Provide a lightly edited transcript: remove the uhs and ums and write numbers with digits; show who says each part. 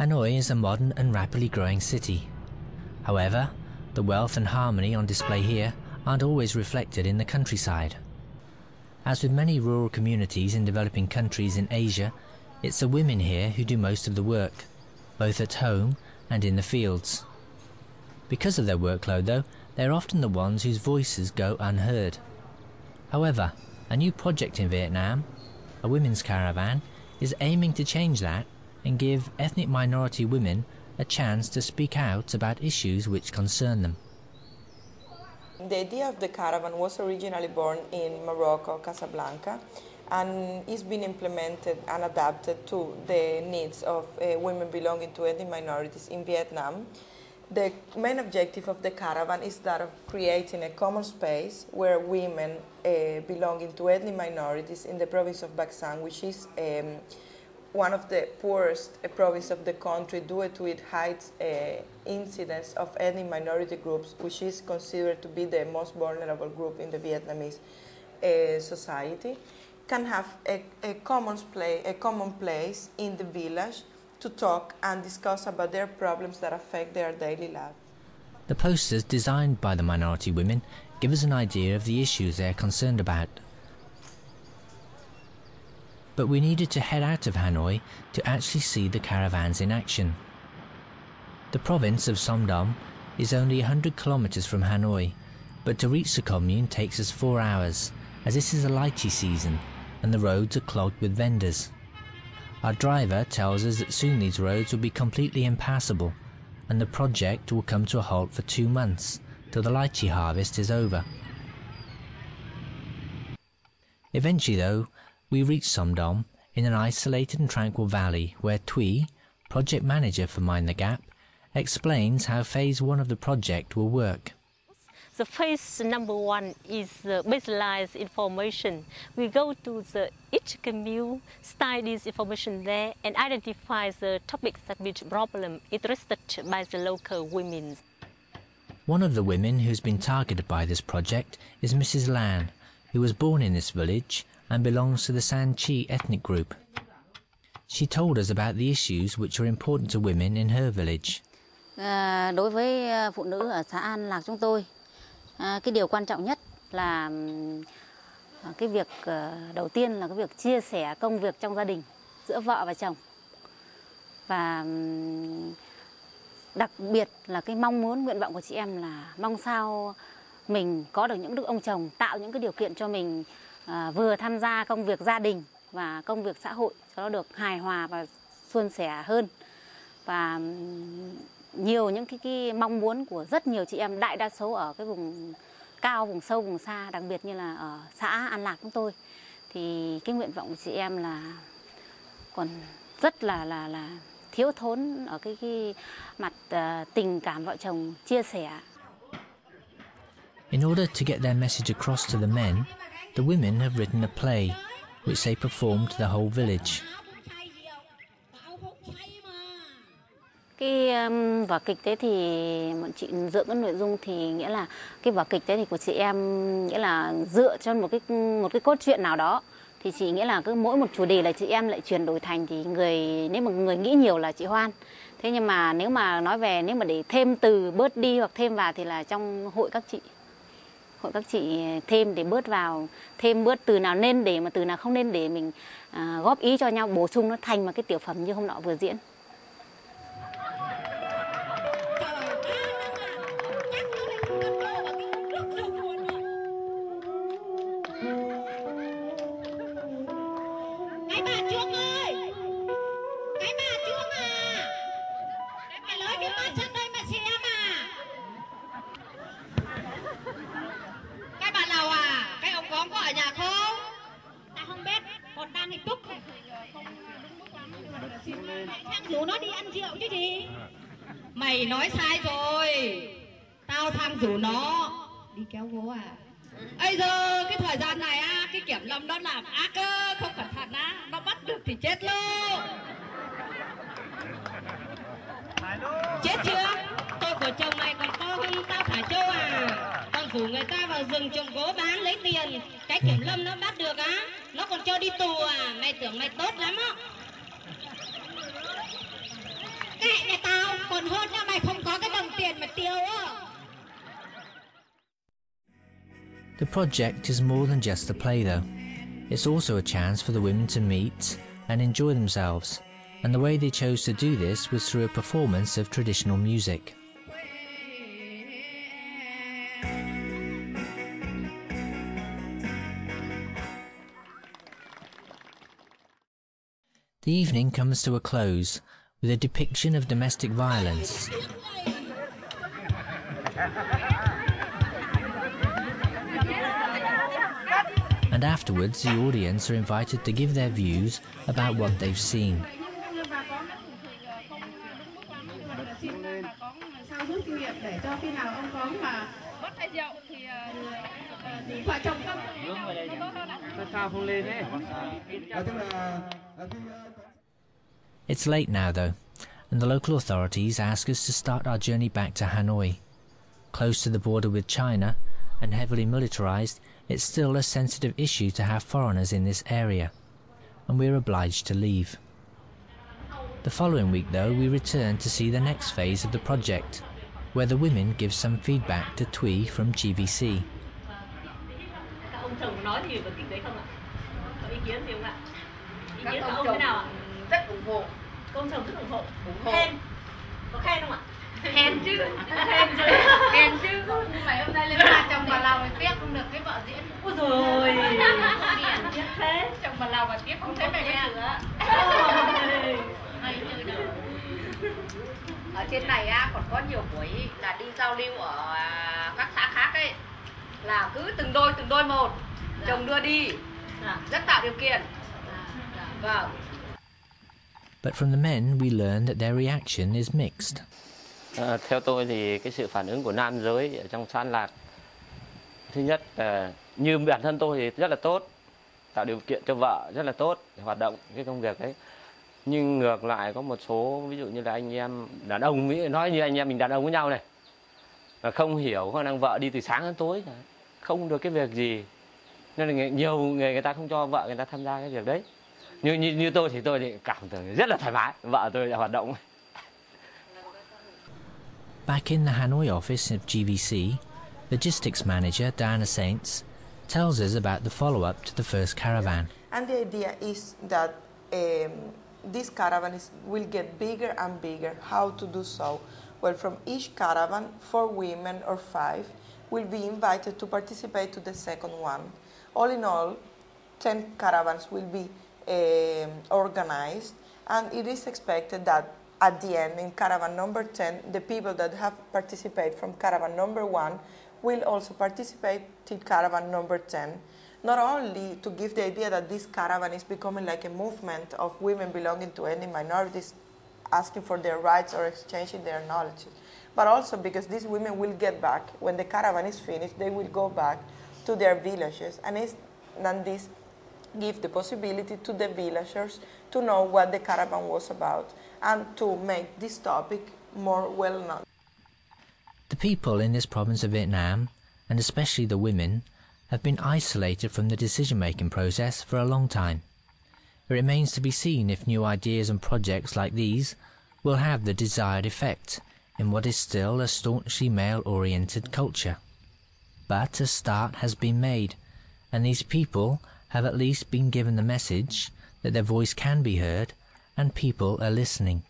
Speaker 1: Hanoi is a modern and rapidly growing city. However, the wealth and harmony on display here aren't always reflected in the countryside. As with many rural communities in developing countries in Asia, it's the women here who do most of the work, both at home and in the fields. Because of their workload, though, they're often the ones whose voices go unheard. However, a new project in Vietnam, a women's caravan, is aiming to change that and give ethnic minority women a chance to speak out about issues which concern them.
Speaker 2: The idea of the caravan was originally born in Morocco, Casablanca, and is being implemented and adapted to the needs of women belonging to ethnic minorities in Vietnam. The main objective of the caravan is that of creating a common space where women belonging to ethnic minorities in the province of Bac, which is one of the poorest provinces of the country due to its high incidence of ethnic minority groups, which is considered to be the most vulnerable group in the Vietnamese society, can have a common place in the village to talk and discuss about their problems that affect their daily life.
Speaker 1: The posters designed by the minority women give us an idea of the issues they are concerned about. But we needed to head out of Hanoi to actually see the caravans in action. The province of Som Dom is only 100 kilometers from Hanoi, but to reach the commune takes us 4 hours, as this is a lychee season and the roads are clogged with vendors. Our driver tells us that soon these roads will be completely impassable and the project will come to a halt for 2 months till the lychee harvest is over. Eventually though, we reach Som Dom in an isolated and tranquil valley where Thuy, project manager for Mind the Gap, explains how phase 1 of the project will work.
Speaker 3: The phase number 1 is the baseline information. We go to each commune, study this information there, and identify the topics that which problem interested by the local women.
Speaker 1: One of the women who's been targeted by this project is Mrs. Lan, who was born in this village and belongs to the San Chi ethnic group. She told us about the issues which are important to women in her village.
Speaker 4: Đối với phụ nữ ở xã An Lạc chúng tôi, cái điều quan trọng nhất là cái việc đầu tiên là cái việc chia sẻ công việc trong gia đình giữa vợ và chồng. Và đặc biệt là cái mong muốn nguyện vọng của chị em là mong sao mình có được những đức ông chồng tạo những cái điều kiện cho mình vừa tham gia công việc gia đình và công việc xã hội cho nó được hài hòa và suôn sẻ hơn. Và nhiều những cái mong muốn của rất nhiều chị em, đại đa số ở cái vùng cao, vùng sâu, vùng xa, đặc biệt như là ở xã An Lạc chúng tôi, thì cái nguyện vọng của chị em là còn rất là thiếu thốn ở cái mặt tình cảm vợ chồng chia sẻ.
Speaker 1: In order to get their message across to the men, the women have written a play, which they perform to the whole village.
Speaker 4: Cái vở kịch đấy thì bọn chị dựa cái nội dung thì nghĩa là cái vở kịch đấy thì của chị em nghĩa là dựa cho một cái cốt truyện nào đó, thì chị nghĩa là cứ mỗi một chủ đề là chị em lại chuyển đổi thành, thì nếu mà người nghĩ nhiều là chị Hoan. Thế nhưng mà nếu mà nói về nếu mà để thêm từ bớt đi hoặc thêm vào thì là trong hội các chị thêm để bớt vào, thêm bớt từ nào nên để mà từ nào không nên để, mình góp ý cho nhau bổ sung nó thành một cái tiểu phẩm như hôm nọ vừa diễn.
Speaker 5: Rủ nó đi ăn rượu chứ gì. Mày nói sai rồi. Tao thang rủ nó đi kéo gỗ à. Ây giờ cái thời gian này á, cái kiểm lâm nó làm ác cơ, không cẩn thận á, nó bắt được thì chết luôn. Chết chưa? Tôi của chồng mày còn to hơn tao thả trâu à. Còn rủ người ta vào rừng trồng gỗ bán lấy tiền. Cái kiểm lâm nó bắt được á, nó còn cho đi tù à. Mày tưởng mày tốt lắm á. còn hơn nha, mày không có cái đồng tiền mà tiêu á.
Speaker 1: The project is more than just a play though. It's also a chance for the women to meet and enjoy themselves, and the way they chose to do this was through a performance of traditional music. The evening comes to a close with a depiction of domestic violence. And afterwards, the audience are invited to give their views about what they've seen. It's late now though, and the local authorities ask us to start our journey back to Hanoi. Close to the border with China and heavily militarized, it's still a sensitive issue to have foreigners in this area, and we're obliged to leave. The following week though, we return to see the next phase of the project, where the women give some feedback to Thuy from GVC.
Speaker 6: Rất ủng hộ. Công chồng rất ủng hộ. Khen. Có khen không ạ? Khen chứ. Khen chứ. Mày hôm nay lên nhà chồng bà Lào tiếc không được cái vợ diễn. Ôi rồi. Tiếc thế. Chồng bà Lào mà tiếc không thấy mày cái sữa. Ở trên này á còn có nhiều buổi là đi giao lưu ở các xã khác ấy, là cứ từng đôi một, chồng đưa đi, rất tạo điều kiện. Vâng.
Speaker 1: But from the men we learn that their reaction is mixed.
Speaker 7: Theo tôi thì cái sự phản ứng của nam giới ở trong xã An Lạc, thứ nhất là như bản thân tôi thì rất là tốt, tạo điều kiện cho vợ rất là tốt để hoạt động cái công việc ấy. Nhưng ngược lại có một số, ví dụ như là anh em đàn ông, nói như anh em mình đàn ông với nhau này, là không hiểu khả năng vợ đi từ sáng đến tối, không được cái việc gì, nên là nhiều người ta không cho vợ người ta tham gia cái việc đấy. Như tôi thì cảm thấy rất là thoải mái, vợ tôi đã hoạt động.
Speaker 1: Back in the Hanoi office of GVC, logistics manager Diana Saints tells us about the follow-up to the first caravan.
Speaker 2: And the idea is that this caravan will get bigger and bigger. How to do so? Well, from each caravan, 4 women or 5 will be invited to participate to the second one. All in all, 10 caravans will be organized, and it is expected that at the end, in caravan number 10, the people that have participated from caravan number 1 will also participate in caravan number 10. Not only to give the idea that this caravan is becoming like a movement of women belonging to any minorities, asking for their rights or exchanging their knowledge, but also because these women will get back, when the caravan is finished, they will go back to their villages, and this give the possibility to the villagers to know what the caravan was about and to make this topic more well known.
Speaker 1: The people in this province of Vietnam, and especially the women, have been isolated from the decision-making process for a long time. It remains to be seen if new ideas and projects like these will have the desired effect in what is still a staunchly male-oriented culture. But a start has been made, and these people have at least been given the message that their voice can be heard and people are listening.